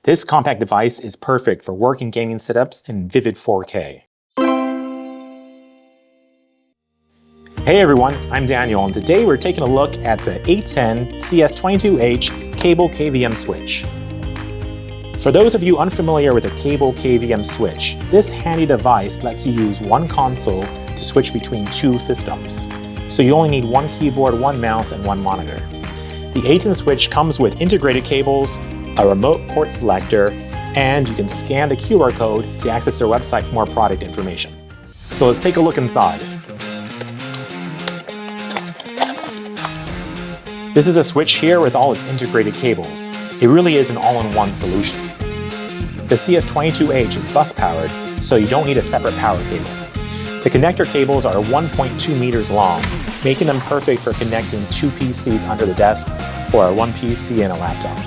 This compact device is perfect for work and gaming setups in vivid 4K. Hey everyone, I'm Daniel, and today we're taking a look at the ATEN CS22H cable KVM switch. For those of you unfamiliar with a cable KVM switch, this handy device lets you use one console to switch between two systems. So you only need one keyboard, one mouse, and one monitor. The ATEN switch comes with integrated cables, a remote port selector, and you can scan the QR code to access their website for more product information. So let's take a look inside. This is a switch here with all its integrated cables. It really is an all-in-one solution. The CS22H is bus powered, so you don't need a separate power cable. The connector cables are 1.2 meters long, making them perfect for connecting two PCs under the desk or one PC and a laptop.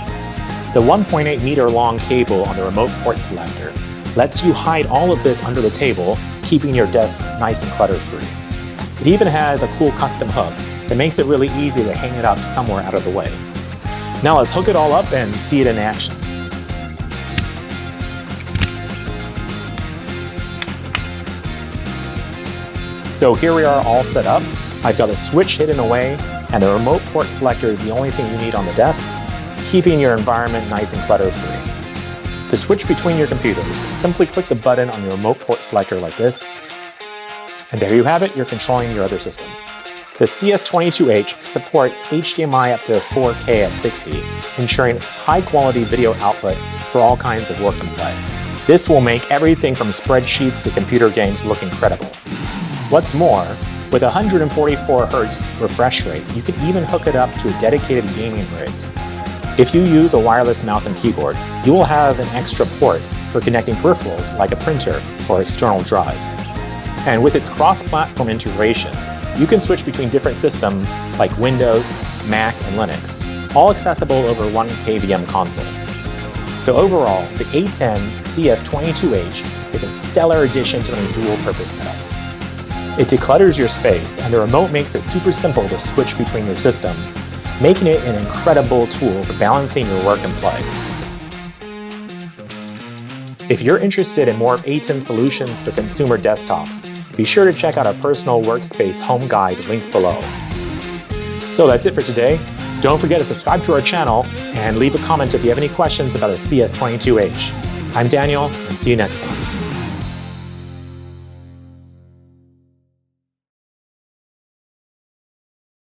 The 1.8 meter long cable on the remote port selector lets you hide all of this under the table, keeping your desk nice and clutter-free. It even has a cool custom hook that makes it really easy to hang it up somewhere out of the way. Now let's hook it all up and see it in action. So here we are all set up. I've got a switch hidden away, and the remote port selector is the only thing you need on the desk, keeping your environment nice and clutter-free. To switch between your computers, simply click the button on your remote port selector like this, and there you have it, you're controlling your other system. The CS22H supports HDMI up to 4K at 60, ensuring high-quality video output for all kinds of work and play. This will make everything from spreadsheets to computer games look incredible. What's more, with a 144 Hz refresh rate, you can even hook it up to a dedicated gaming rig. If you use a wireless mouse and keyboard, you will have an extra port for connecting peripherals like a printer or external drives. And with its cross-platform integration, you can switch between different systems like Windows, Mac, and Linux, all accessible over one KVM console. So overall, the ATEN CS22H is a stellar addition to a dual-purpose setup. It declutters your space, and the remote makes it super simple to switch between your systems, making it an incredible tool for balancing your work and play. If you're interested in more ATEN solutions for consumer desktops, be sure to check out our personal workspace home guide linked below. So that's it for today. Don't forget to subscribe to our channel and leave a comment if you have any questions about the CS22H. I'm Daniel, and see you next time.